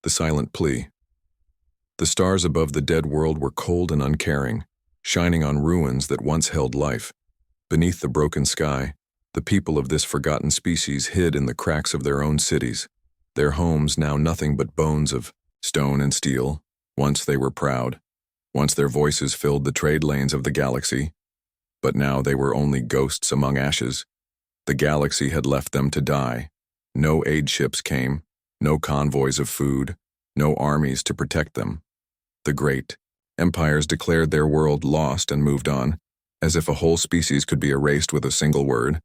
the silent plea. The stars above the dead world were cold and uncaring, shining on ruins that once held life. Beneath the broken sky, the people of this forgotten species hid in the cracks of their own cities, their homes now nothing but bones of stone and steel. Once they were proud. Once their voices filled the trade lanes of the galaxy. But now they were only ghosts among ashes. The galaxy had left them to die. No aid ships came, no convoys of food, no armies to protect them. The great empires declared their world lost and moved on, as if a whole species could be erased with a single word.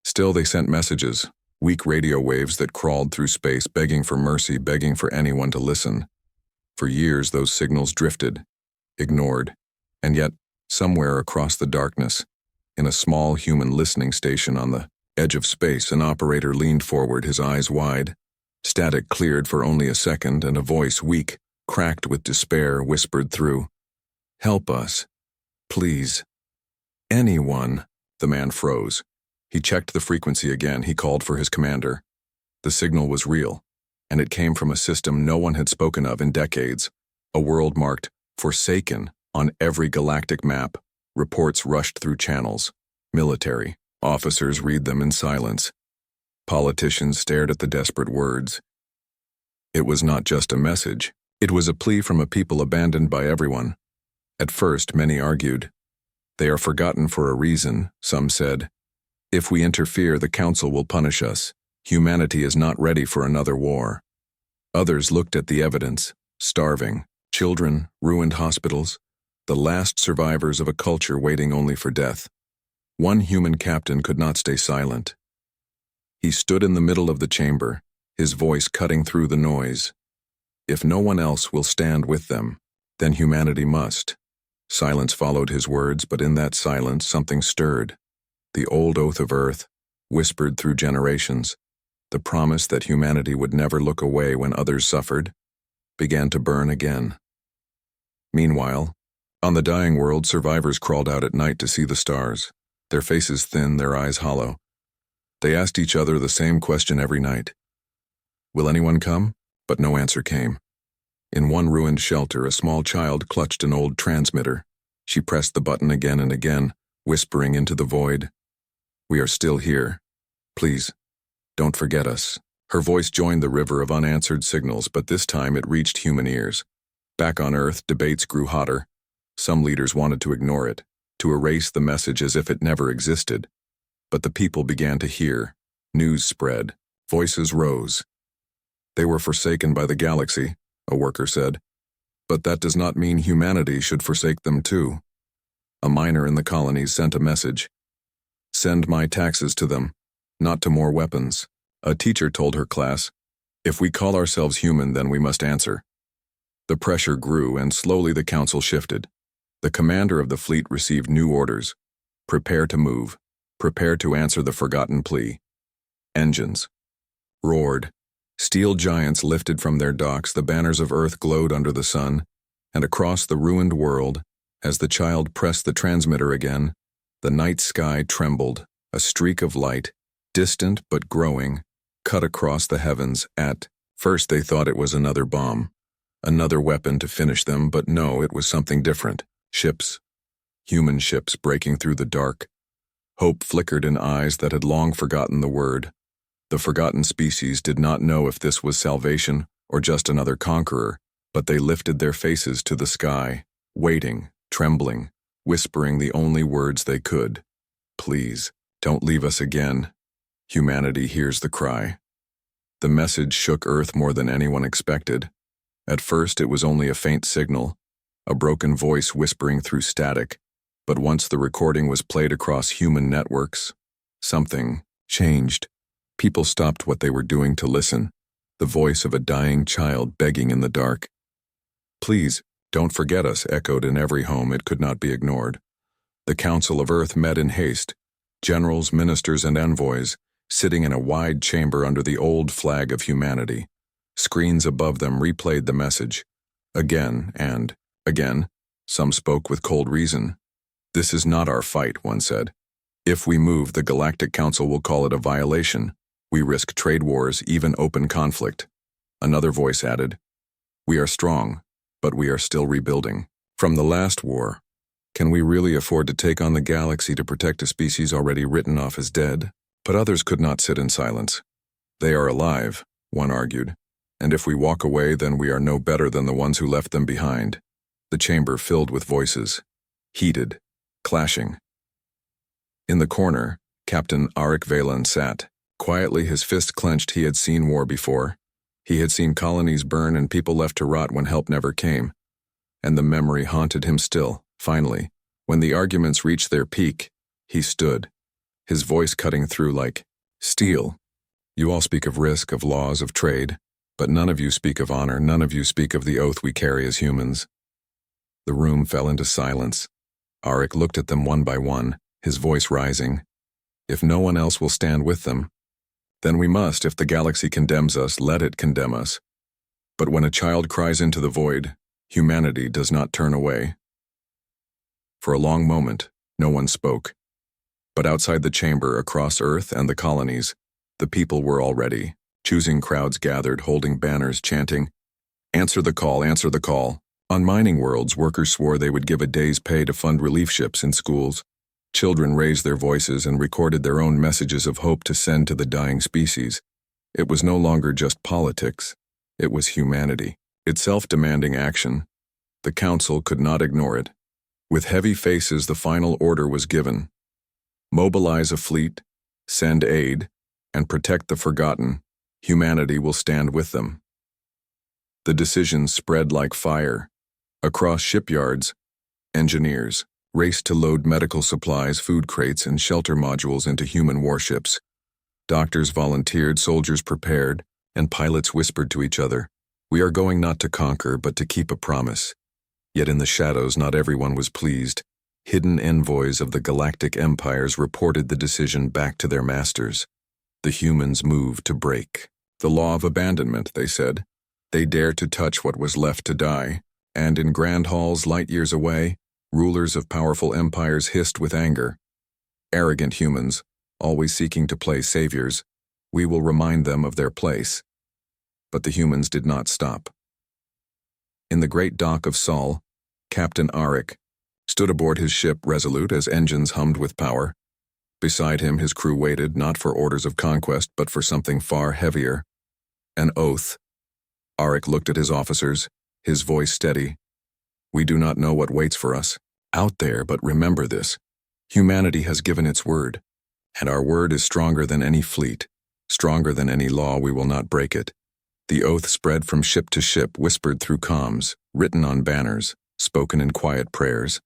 Still they sent messages, weak radio waves that crawled through space, begging for mercy, begging for anyone to listen. For years those signals drifted, ignored, and yet, somewhere across the darkness, in a small human listening station on the edge of space, an operator leaned forward, his eyes wide. Static cleared for only a second, and a voice, weak, cracked with despair, whispered through. "Help us. Please. Anyone." The man froze. He checked the frequency again. He called for his commander. The signal was real, and it came from a system no one had spoken of in decades. A world marked "Forsaken" on every galactic map. Reports rushed through channels. Military officers read them in silence. Politicians stared at the desperate words. It was not just a message. It was a plea from a people abandoned by everyone. At first, many argued. They are forgotten for a reason, some said. If we interfere, the Council will punish us. Humanity is not ready for another war. Others looked at the evidence, starving, children, ruined hospitals, the last survivors of a culture waiting only for death. One human captain could not stay silent. He stood in the middle of the chamber, his voice cutting through the noise. If no one else will stand with them, then humanity must. Silence followed his words, but in that silence something stirred. The old oath of Earth, whispered through generations, the promise that humanity would never look away when others suffered, began to burn again. Meanwhile, on the dying world, survivors crawled out at night to see the stars, their faces thin, their eyes hollow. They asked each other the same question every night. Will anyone come? But no answer came. In one ruined shelter, a small child clutched an old transmitter. She pressed the button again and again, whispering into the void. We are still here. Please, don't forget us. Her voice joined the river of unanswered signals, but this time it reached human ears. Back on Earth, debates grew hotter. Some leaders wanted to ignore it, to erase the message as if it never existed. But the people began to hear. News spread. Voices rose. They were forsaken by the galaxy, a worker said. But that does not mean humanity should forsake them too. A miner in the colonies sent a message. Send my taxes to them, not to more weapons. A teacher told her class, if we call ourselves human, then we must answer. The pressure grew, and slowly the council shifted. The commander of the fleet received new orders. Prepare to move. Prepare to answer the forgotten plea. Engines roared. Steel giants lifted from their docks, the banners of Earth glowed under the sun, and across the ruined world, as the child pressed the transmitter again, the night sky trembled. A streak of light, distant but growing, cut across the heavens. At first they thought it was another bomb, another weapon to finish them, but no, it was something different. Ships, human ships breaking through the dark. Hope flickered in eyes that had long forgotten the word. The forgotten species did not know if this was salvation or just another conqueror, but they lifted their faces to the sky, waiting, trembling, whispering the only words they could. Please, don't leave us again. Humanity hears the cry. The message shook Earth more than anyone expected. At first it was only a faint signal, a broken voice whispering through static, but once the recording was played across human networks, something changed. People stopped what they were doing to listen, the voice of a dying child begging in the dark. Please, don't forget us, echoed in every home. It could not be ignored. The Council of Earth met in haste, generals, ministers, and envoys, sitting in a wide chamber under the old flag of humanity. Screens above them replayed the message. Again and again, some spoke with cold reason. This is not our fight, one said. If we move, the Galactic Council will call it a violation. We risk trade wars, even open conflict. Another voice added, We are strong, but we are still rebuilding. From the last war, can we really afford to take on the galaxy to protect a species already written off as dead? But others could not sit in silence. They are alive, one argued, and if we walk away, then we are no better than the ones who left them behind. The chamber filled with voices, heated, clashing. In the corner, Captain Arik Valen sat. Quietly, his fist clenched. He had seen war before. He had seen colonies burn and people left to rot when help never came. And the memory haunted him still. Finally, when the arguments reached their peak, he stood, his voice cutting through like steel. You all speak of risk, of laws, of trade, but none of you speak of honor, none of you speak of the oath we carry as humans. The room fell into silence. Arik looked at them one by one, his voice rising. If no one else will stand with them, then we must. If the galaxy condemns us, let it condemn us. But when a child cries into the void, humanity does not turn away. For a long moment, no one spoke. But outside the chamber, across Earth and the colonies, the people were already. Choosing crowds gathered, holding banners, chanting, "Answer the call, answer the call." On mining worlds, workers swore they would give a day's pay to fund relief ships in schools. Children raised their voices and recorded their own messages of hope to send to the dying species. It was no longer just politics. It was humanity, itself demanding action. The council could not ignore it. With heavy faces, the final order was given. Mobilize a fleet, send aid, and protect the forgotten. Humanity will stand with them. The decision spread like fire. Across shipyards, engineers raced to load medical supplies, food crates, and shelter modules into human warships. Doctors volunteered, soldiers prepared, and pilots whispered to each other, "We are going not to conquer, but to keep a promise." Yet in the shadows, not everyone was pleased. Hidden envoys of the galactic empires reported the decision back to their masters. The humans moved to break the law of abandonment, they said. They dared to touch what was left to die, and in grand halls light years away, rulers of powerful empires hissed with anger. Arrogant humans, always seeking to play saviors, we will remind them of their place. But the humans did not stop. In the great dock of Sol, Captain Arik stood aboard his ship resolute as engines hummed with power. Beside him, his crew waited, not for orders of conquest, but for something far heavier. An oath. Arik looked at his officers, his voice steady. "We do not know what waits for us out there, but remember this. Humanity has given its word, and our word is stronger than any fleet, stronger than any law. We will not break it." The oath spread from ship to ship, whispered through comms, written on banners, spoken in quiet prayers,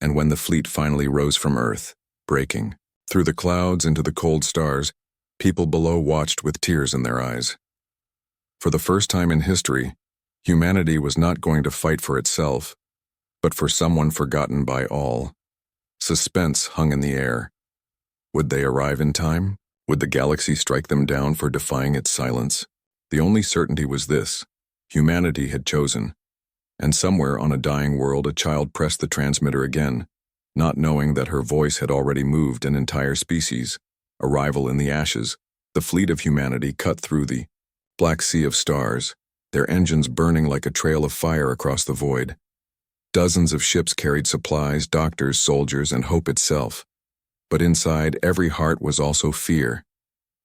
and when the fleet finally rose from Earth, breaking through the clouds into the cold stars, people below watched with tears in their eyes. For the first time in history, humanity was not going to fight for itself, but for someone forgotten by all. Suspense hung in the air. Would they arrive in time? Would the galaxy strike them down for defying its silence? The only certainty was this: humanity had chosen. And somewhere on a dying world, a child pressed the transmitter again, not knowing that her voice had already moved an entire species. Arrival in the ashes. The fleet of humanity cut through the black sea of stars, their engines burning like a trail of fire across the void. Dozens of ships carried supplies, doctors, soldiers, and hope itself. But inside every heart was also fear.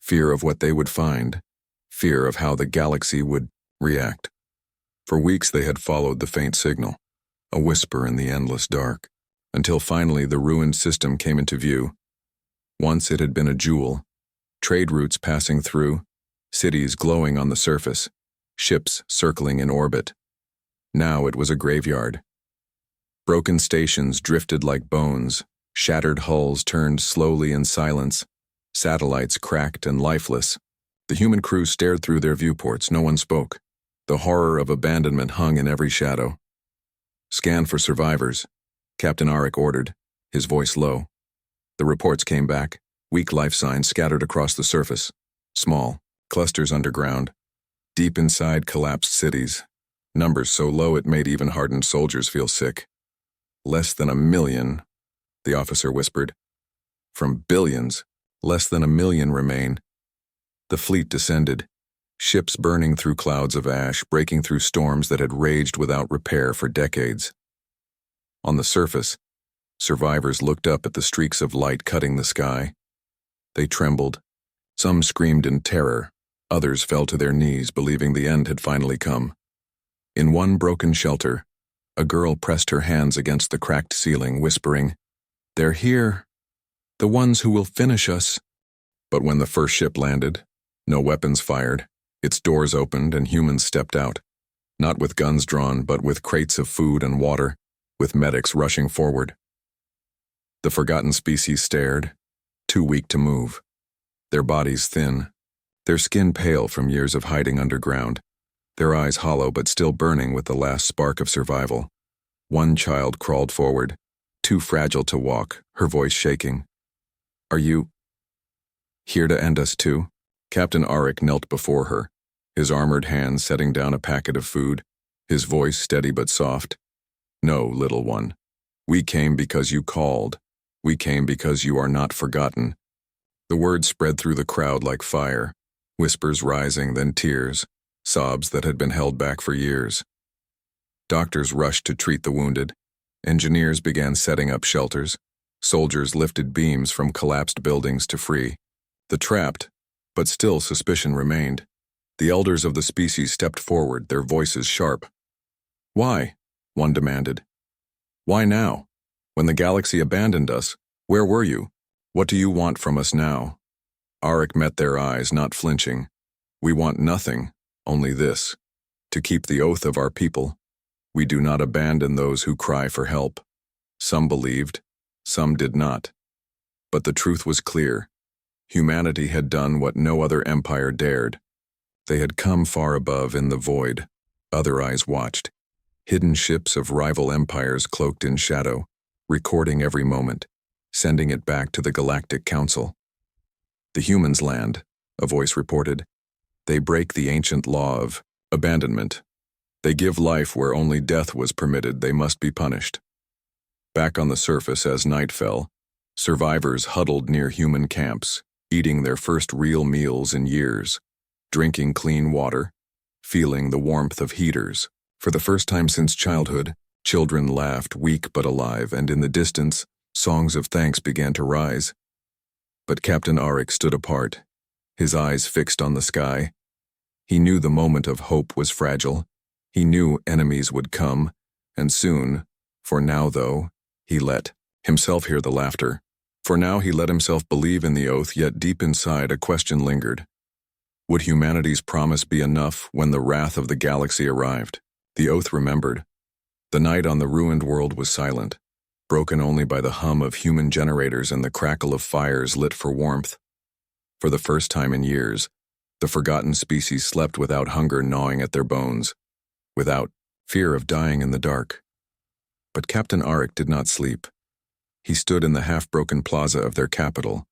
Fear of what they would find. Fear of how the galaxy would react. For weeks they had followed the faint signal, a whisper in the endless dark, until finally the ruined system came into view. Once it had been a jewel, trade routes passing through, cities glowing on the surface, ships circling in orbit. Now it was a graveyard. Broken stations drifted like bones, shattered hulls turned slowly in silence, satellites cracked and lifeless. The human crew stared through their viewports. No one spoke. The horror of abandonment hung in every shadow. "Scan for survivors," Captain Arik ordered, his voice low. The reports came back, weak life signs scattered across the surface. Small, clusters underground. Deep inside collapsed cities. Numbers so low it made even hardened soldiers feel sick. "Less than 1,000,000, the officer whispered. "From billions, less than 1,000,000 remain." The fleet descended. ships burning through clouds of ash, breaking through storms that had raged without repair for decades. On the surface, survivors looked up at the streaks of light cutting the sky. They trembled. Some screamed in terror. Others fell to their knees, believing the end had finally come. In one broken shelter, a girl pressed her hands against the cracked ceiling, whispering, "They're here. The ones who will finish us." But when the first ship landed, no weapons fired, its doors opened and humans stepped out, not with guns drawn, but with crates of food and water, with medics rushing forward. The forgotten species stared, too weak to move, their bodies thin, their skin pale from years of hiding underground, their eyes hollow but still burning with the last spark of survival. One child crawled forward, too fragile to walk, her voice shaking. "Are you here to end us too?" Captain Arik knelt before her, his armored hands setting down a packet of food, his voice steady but soft. "No, little one. We came because you called. We came because you are not forgotten." The words spread through the crowd like fire, whispers rising, then tears, sobs that had been held back for years. Doctors rushed to treat the wounded. Engineers began setting up shelters. Soldiers lifted beams from collapsed buildings to free the trapped, but still suspicion remained. The elders of the species stepped forward, their voices sharp. "Why?" one demanded. "Why now? When the galaxy abandoned us, where were you? What do you want from us now?" Arik met their eyes, not flinching. "We want nothing, only this, to keep the oath of our people. We do not abandon those who cry for help." Some believed, some did not. But the truth was clear. Humanity had done what no other empire dared. They had come far above in the void. Other eyes watched. Hidden ships of rival empires cloaked in shadow, recording every moment, sending it back to the Galactic Council. "The humans land," a voice reported. "They break the ancient law of abandonment. They give life where only death was permitted. They must be punished." Back on the surface as night fell, survivors huddled near human camps, eating their first real meals in years, drinking clean water, feeling the warmth of heaters. For the first time since childhood, children laughed, weak but alive, and in the distance, songs of thanks began to rise. But Captain Arik stood apart, his eyes fixed on the sky. He knew the moment of hope was fragile. He knew enemies would come, and soon. For now, though, he let himself hear the laughter. For now he let himself believe in the oath, yet deep inside a question lingered. Would humanity's promise be enough when the wrath of the galaxy arrived? The oath remembered. The night on the ruined world was silent, broken only by the hum of human generators and the crackle of fires lit for warmth. For the first time in years, the forgotten species slept without hunger gnawing at their bones, without fear of dying in the dark. But Captain Arik did not sleep. He stood in the half-broken plaza of their capital,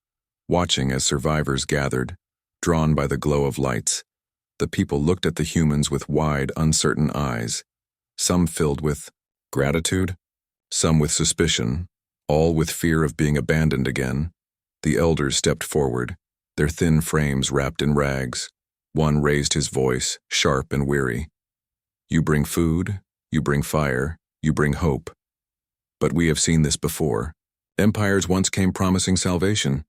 watching as survivors gathered, drawn by the glow of lights. The people looked at the humans with wide, uncertain eyes, some filled with gratitude, some with suspicion, all with fear of being abandoned again. The elders stepped forward, their thin frames wrapped in rags. One raised his voice, sharp and weary. "You bring food, you bring fire, you bring hope. But we have seen this before. Empires once came promising salvation,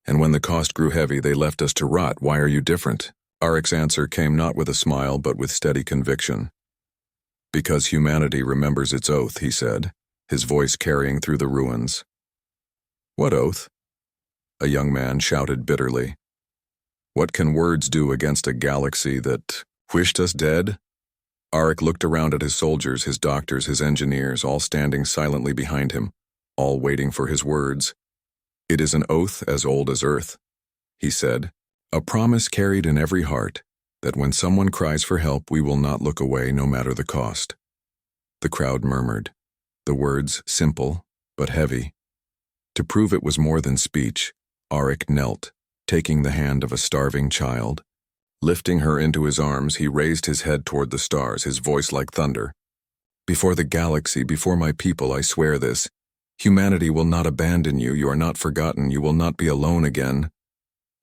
and when the cost grew heavy, they left us to rot. Why are you different?" Arik's answer came not with a smile, but with steady conviction. "Because humanity remembers its oath," he said, his voice carrying through the ruins. "What oath?" a young man shouted bitterly. "What can words do against a galaxy that wished us dead?" Arik looked around at his soldiers, his doctors, his engineers, all standing silently behind him, all waiting for his words. "It is an oath as old as earth," he said, "a promise carried in every heart, that when someone cries for help, we will not look away no matter the cost." The crowd murmured, the words simple but heavy. To prove it was more than speech, Arik knelt, taking the hand of a starving child. Lifting her into his arms, he raised his head toward the stars, his voice like thunder. "Before the galaxy, before my people, I swear this. Humanity will not abandon you. You are not forgotten. You will not be alone again."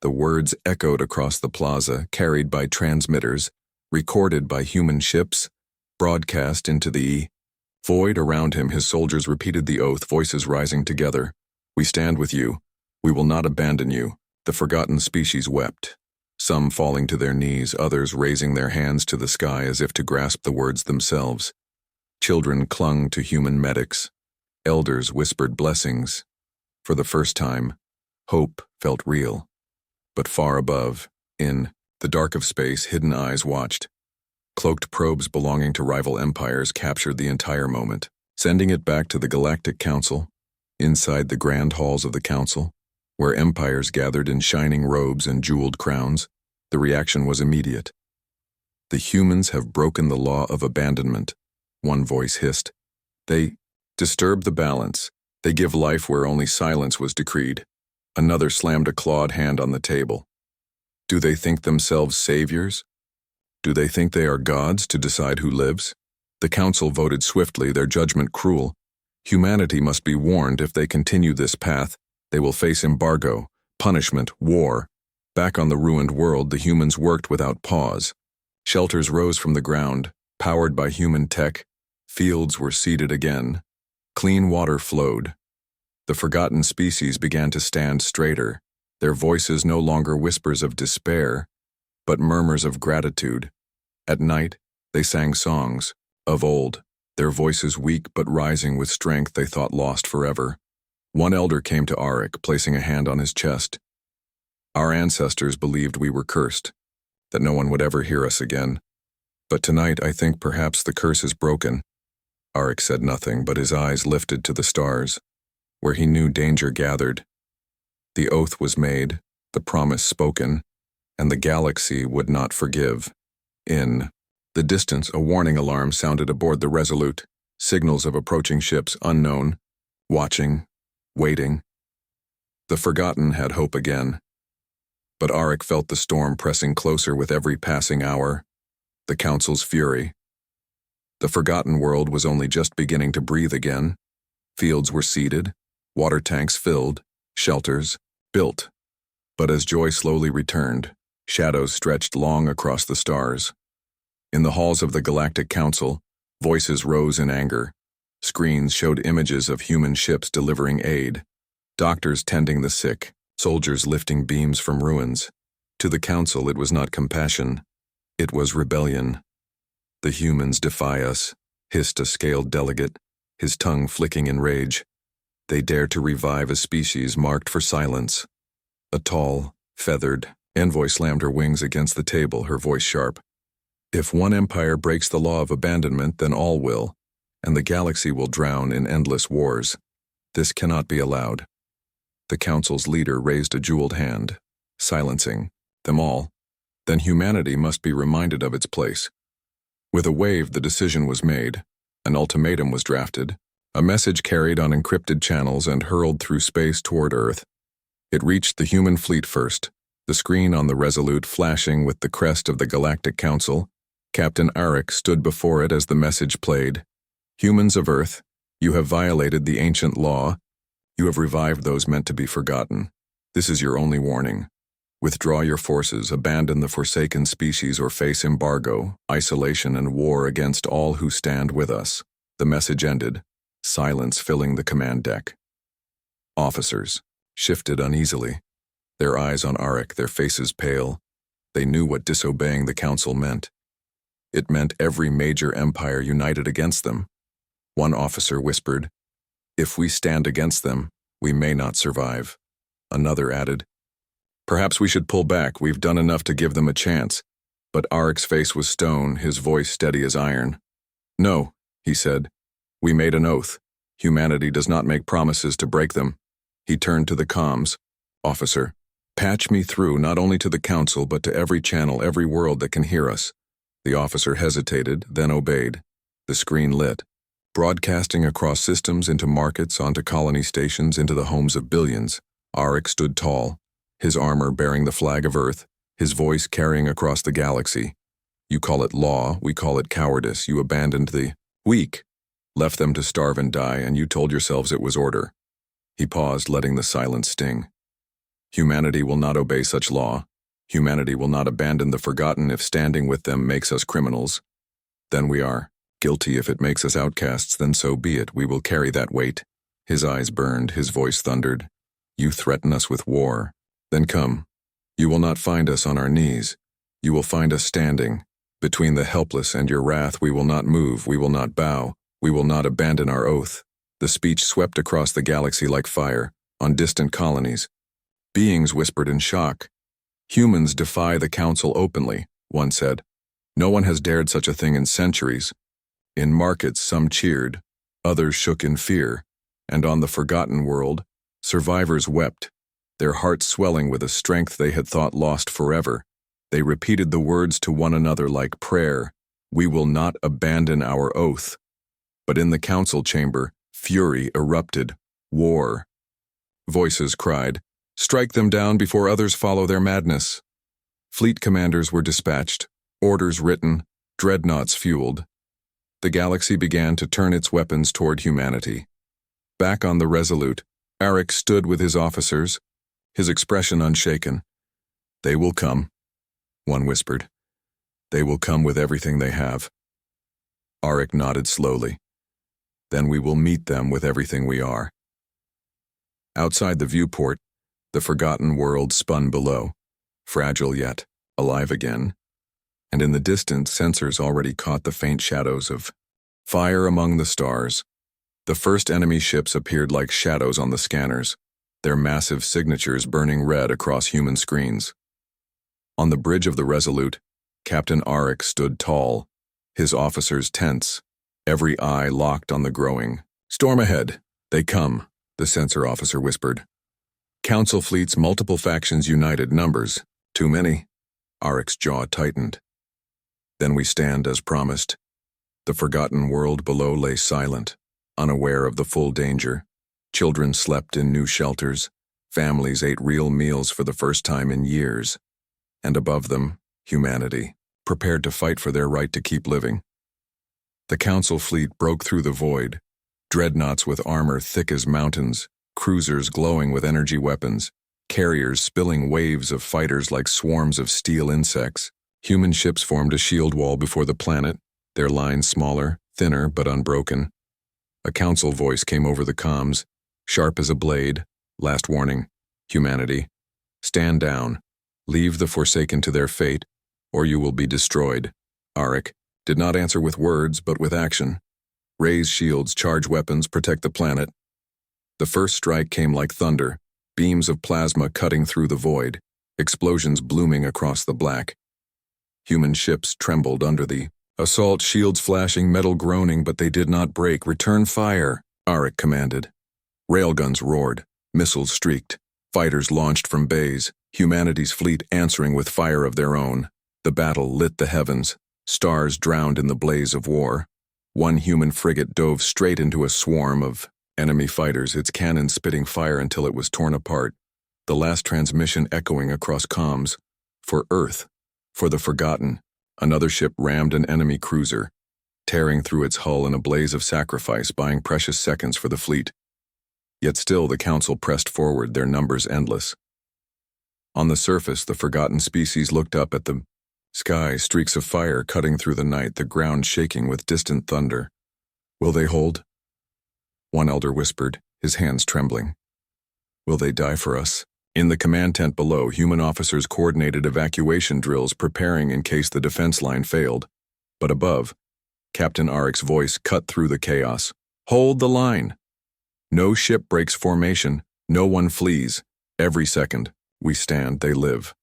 The words echoed across the plaza, carried by transmitters, recorded by human ships, broadcast into the void around him. His soldiers repeated the oath, voices rising together. "We stand with you. We will not abandon you." The forgotten species wept, some falling to their knees, others raising their hands to the sky as if to grasp the words themselves. Children clung to human medics. Elders whispered blessings. For the first time, hope felt real. But far above, in the dark of space, hidden eyes watched. Cloaked probes belonging to rival empires captured the entire moment, sending it back to the Galactic Council. Inside the grand halls of the Council, where empires gathered in shining robes and jeweled crowns, the reaction was immediate. "The humans have broken the law of abandonment," one voice hissed. "They disturb the balance. They give life where only silence was decreed." Another slammed a clawed hand on the table. "Do they think themselves saviors? Do they think they are gods to decide who lives?" The Council voted swiftly, their judgment cruel. Humanity must be warned. If they continue this path, they will face embargo, punishment, war. Back on the ruined world, the humans worked without pause. Shelters rose from the ground, powered by human tech. Fields were seeded again. Clean water flowed. The forgotten species began to stand straighter, their voices no longer whispers of despair, but murmurs of gratitude. At night, they sang songs. Of old, their voices weak but rising with strength they thought lost forever. One elder came to Arik, placing a hand on his chest. "Our ancestors believed we were cursed, that no one would ever hear us again. But tonight I think perhaps the curse is broken." Arik said nothing, but his eyes lifted to the stars, where he knew danger gathered. The oath was made, the promise spoken, and the galaxy would not forgive. In the distance, a warning alarm sounded aboard the Resolute, signals of approaching ships unknown, watching, waiting. The forgotten had hope again. But Arik felt the storm pressing closer with every passing hour, the Council's fury. The forgotten world was only just beginning to breathe again. Fields were seeded, water tanks filled, shelters built. But as joy slowly returned, shadows stretched long across the stars. In the halls of the Galactic Council, voices rose in anger. Screens showed images of human ships delivering aid, doctors tending the sick, soldiers lifting beams from ruins. To the Council, it was not compassion, it was rebellion. "The humans defy us," hissed a scaled delegate, his tongue flicking in rage. "They dare to revive a species marked for silence." A tall, feathered envoy slammed her wings against the table, her voice sharp. "If one empire breaks the law of abandonment, then all will, and the galaxy will drown in endless wars. This cannot be allowed." The Council's leader raised a jeweled hand, silencing them all. Then humanity must be reminded of its place. With a wave, the decision was made. An ultimatum was drafted, a message carried on encrypted channels and hurled through space toward Earth. It reached the human fleet first, the screen on the Resolute flashing with the crest of the Galactic Council. Captain Arik stood before it as the message played. "Humans of Earth, you have violated the ancient law. You have revived those meant to be forgotten. This is your only warning. Withdraw your forces, abandon the forsaken species, or face embargo, isolation, and war against all who stand with us." The message ended, silence filling the command deck. Officers shifted uneasily, their eyes on Arik, their faces pale. They knew what disobeying the Council meant. It meant every major empire united against them. One officer whispered, "If we stand against them, we may not survive." Another added, "Perhaps we should pull back. We've done enough to give them a chance." But Arik's face was stone, his voice steady as iron. "No," he said. "We made an oath. Humanity does not make promises to break them." He turned to the comms. "Officer, patch me through not only to the Council but to every channel, every world that can hear us." The officer hesitated, then obeyed. The screen lit, broadcasting across systems, into markets, onto colony stations, into the homes of billions. Arik stood tall, his armor bearing the flag of Earth, his voice carrying across the galaxy. "You call it law, we call it cowardice. You abandoned the weak, left them to starve and die, and you told yourselves it was order." He paused, letting the silence sting. Humanity will not obey such law. Humanity will not abandon the forgotten if standing with them makes us criminals. Then we are. Guilty if it makes us outcasts, then so be it, we will carry that weight. His eyes burned, his voice thundered. You threaten us with war. Then come. You will not find us on our knees. You will find us standing. Between the helpless and your wrath we will not move, we will not bow, we will not abandon our oath. The speech swept across the galaxy like fire, on distant colonies. Beings whispered in shock. Humans defy the council openly, one said. No one has dared such a thing in centuries. In markets some cheered, others shook in fear, and on the forgotten world, survivors wept, their hearts swelling with a strength they had thought lost forever. They repeated the words to one another like prayer, "We will not abandon our oath." But in the council chamber, fury erupted, war. Voices cried, "Strike them down before others follow their madness." Fleet commanders were dispatched, orders written, dreadnoughts fueled. The galaxy began to turn its weapons toward humanity. Back on the Resolute, Arik stood with his officers, his expression unshaken. "They will come," one whispered. "They will come with everything they have." Arik nodded slowly. "Then we will meet them with everything we are." Outside the viewport, the forgotten world spun below, fragile yet alive again. And in the distance, sensors already caught the faint shadows of fire among the stars. The first enemy ships appeared like shadows on the scanners, their massive signatures burning red across human screens. On the bridge of the Resolute, Captain Arik stood tall, his officers tense, every eye locked on the growing. "Storm ahead. They come," the sensor officer whispered. "Council fleets, multiple factions united, numbers. Too many." Arik's jaw tightened. "Then we stand as promised." The forgotten world below lay silent, unaware of the full danger. Children slept in new shelters. Families ate real meals for the first time in years. And above them, humanity, prepared to fight for their right to keep living. The council fleet broke through the void, dreadnoughts with armor thick as mountains, cruisers glowing with energy weapons, carriers spilling waves of fighters like swarms of steel insects. Human ships formed a shield wall before the planet, their lines smaller, thinner but unbroken. A council voice came over the comms, sharp as a blade. "Last warning, humanity. Stand down. Leave the Forsaken to their fate, or you will be destroyed." Arik did not answer with words but with action. "Raise shields, charge weapons, protect the planet." The first strike came like thunder, beams of plasma cutting through the void, explosions blooming across the black. Human ships trembled under the assault, shields flashing, metal groaning, but they did not break. "Return fire," Arik commanded. Railguns roared, missiles streaked, fighters launched from bays, humanity's fleet answering with fire of their own. The battle lit the heavens, stars drowned in the blaze of war. One human frigate dove straight into a swarm of enemy fighters, its cannon spitting fire until it was torn apart. The last transmission echoing across comms. For Earth, for the forgotten, another ship rammed an enemy cruiser, tearing through its hull in a blaze of sacrifice, buying precious seconds for the fleet. Yet still the council pressed forward, their numbers endless. On the surface, the forgotten species looked up at the sky, streaks of fire cutting through the night, the ground shaking with distant thunder. "Will they hold?" One elder whispered, his hands trembling. "Will they die for us?" In the command tent below, human officers coordinated evacuation drills, preparing in case the defense line failed. But above, Captain Arik's voice cut through the chaos. "Hold the line! No ship breaks formation, no one flees. Every second, we stand, they live."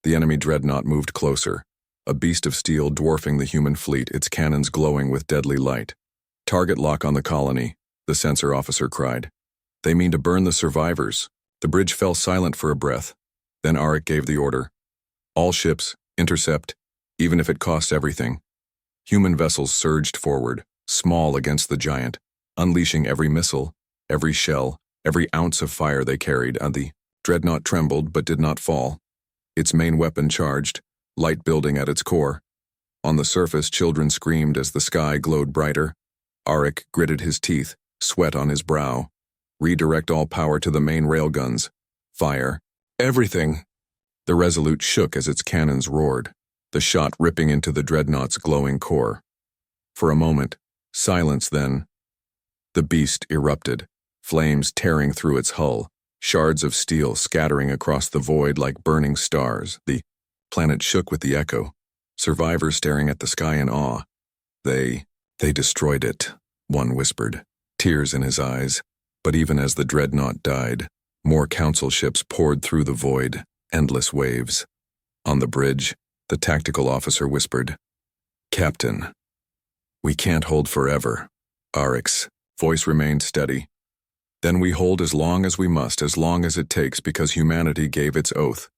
The enemy dreadnought moved closer, a beast of steel dwarfing the human fleet, its cannons glowing with deadly light. "Target lock on the colony," the sensor officer cried. "They mean to burn the survivors." The bridge fell silent for a breath. Then Arik gave the order. "All ships, intercept, even if it costs everything." Human vessels surged forward, small against the giant, unleashing every missile, every shell, every ounce of fire they carried. The dreadnought trembled but did not fall. Its main weapon charged, light building at its core. On the surface, children screamed as the sky glowed brighter. Arik gritted his teeth, sweat on his brow. "Redirect all power to the main railguns. Fire. Everything. The Resolute shook as its cannons roared, the shot ripping into the dreadnought's glowing core. For a moment, silence then. The beast erupted, flames tearing through its hull, shards of steel scattering across the void like burning stars. The planet shook with the echo, survivors staring at the sky in awe. They destroyed it, one whispered, tears in his eyes. But even as the dreadnought died, more council ships poured through the void, endless waves. On the bridge, the tactical officer whispered, "Captain, we can't hold forever." Arek's voice remained steady. "Then we hold as long as we must, as long as it takes, because humanity gave its oath."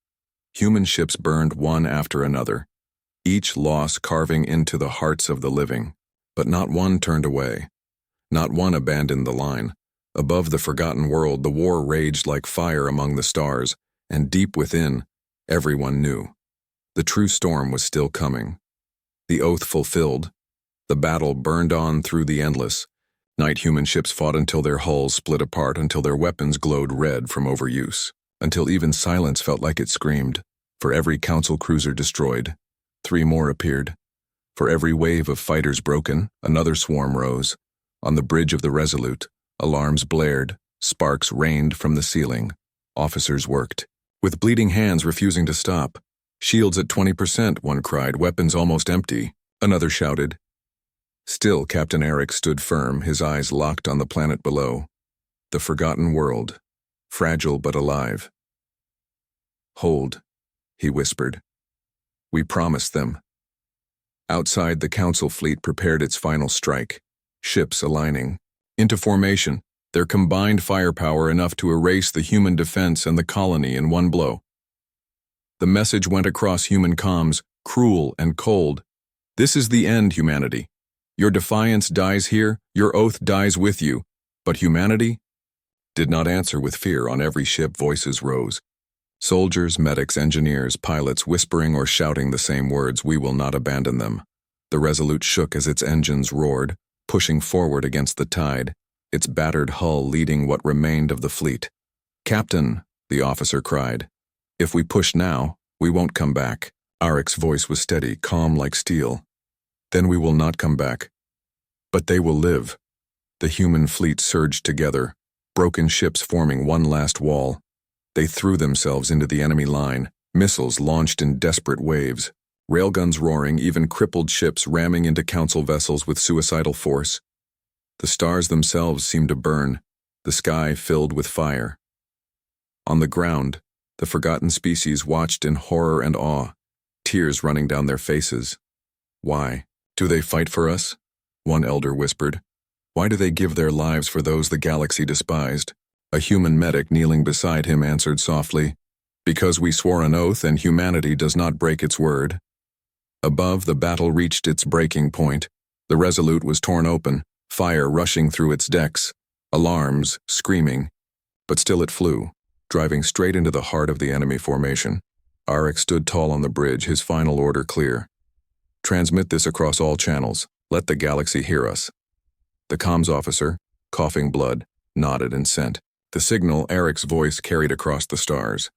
Human ships burned one after another, each loss carving into the hearts of the living. But not one turned away. Not one abandoned the line. Above the forgotten world, the war raged like fire among the stars, and deep within, everyone knew. The true storm was still coming. The oath fulfilled. The battle burned on through the endless. Night human ships fought until their hulls split apart, until their weapons glowed red from overuse, until even silence felt like it screamed. For every council cruiser destroyed, 3 more appeared. For every wave of fighters broken, another swarm rose. On the bridge of the Resolute, alarms blared, sparks rained from the ceiling. Officers worked, with bleeding hands refusing to stop. "Shields at 20%, one cried, "weapons almost empty," another shouted. Still, Captain Arik stood firm, his eyes locked on the planet below. The forgotten world, fragile but alive. "Hold," he whispered. "We promised them." Outside, the council fleet prepared its final strike, ships aligning. Into formation, their combined firepower enough to erase the human defense and the colony in one blow. The message went across human comms, cruel and cold. "This is the end, humanity. Your defiance dies here, your oath dies with you. But humanity?" Did not answer with fear. On every ship, voices rose. Soldiers, medics, engineers, pilots whispering or shouting the same words, "We will not abandon them." The Resolute shook as its engines roared, pushing forward against the tide, its battered hull leading what remained of the fleet. "Captain," the officer cried, "if we push now, we won't come back." Arek's voice was steady, calm like steel. "Then we will not come back. But they will live." The human fleet surged together, broken ships forming one last wall. They threw themselves into the enemy line, missiles launched in desperate waves, railguns roaring, even crippled ships ramming into council vessels with suicidal force. The stars themselves seemed to burn, the sky filled with fire. On the ground, the forgotten species watched in horror and awe, tears running down their faces. "Why? Do they fight for us?" one elder whispered. "Why do they give their lives for those the galaxy despised?" A human medic kneeling beside him answered softly, "Because we swore an oath and humanity does not break its word." Above, the battle reached its breaking point. The Resolute was torn open, fire rushing through its decks, alarms screaming. But still it flew, driving straight into the heart of the enemy formation. Arik stood tall on the bridge, his final order clear. "Transmit this across all channels. Let the galaxy hear us." The comms officer, coughing blood, nodded and sent. The signal, Arik's voice carried across the stars.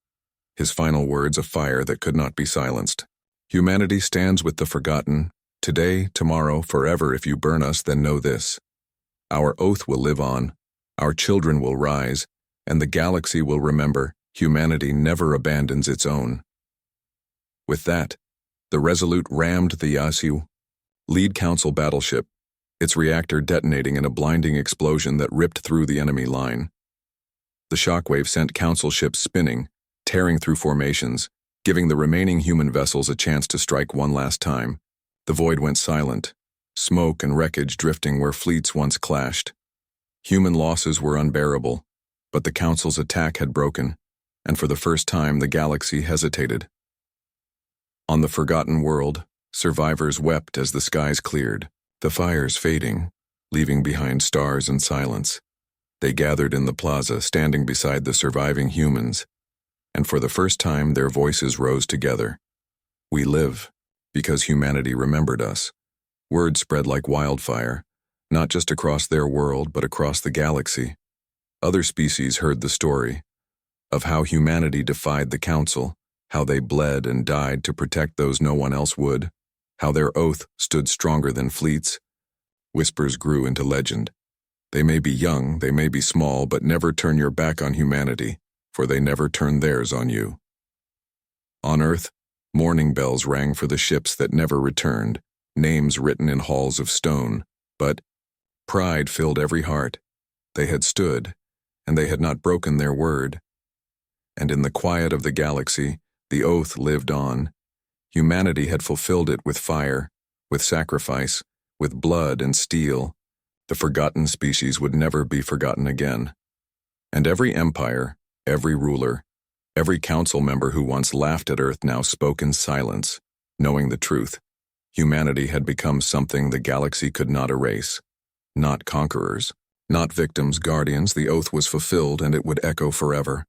His final words, a fire that could not be silenced. "Humanity stands with the forgotten. Today, tomorrow, forever. If you burn us, then know this. Our oath will live on. Our children will rise. And the galaxy will remember, humanity never abandons its own." With that, the Resolute rammed the Yasu, lead council battleship, its reactor detonating in a blinding explosion that ripped through the enemy line. The shockwave sent council ships spinning, tearing through formations, giving the remaining human vessels a chance to strike one last time. The void went silent, smoke and wreckage drifting where fleets once clashed. Human losses were unbearable, but the council's attack had broken, and for the first time the galaxy hesitated. On the forgotten world, survivors wept as the skies cleared, the fires fading, leaving behind stars and silence. They gathered in the plaza, standing beside the surviving humans, and for the first time their voices rose together. "We live, because humanity remembered us." Word spread like wildfire, not just across their world, but across the galaxy. Other species heard the story. of how humanity defied the council, how they bled and died to protect those no one else would, how their oath stood stronger than fleets. Whispers grew into legend. They may be young, they may be small, but never turn your back on humanity, for they never turn theirs on you. On Earth, mourning bells rang for the ships that never returned, names written in halls of stone, but pride filled every heart. They had stood, and they had not broken their word. And in the quiet of the galaxy, the oath lived on. Humanity had fulfilled it with fire, with sacrifice, with blood and steel. The forgotten species would never be forgotten again. And every empire, every ruler, every council member who once laughed at Earth now spoke in silence, knowing the truth. Humanity had become something the galaxy could not erase. Not conquerors, not victims, guardians. The oath was fulfilled, and it would echo forever.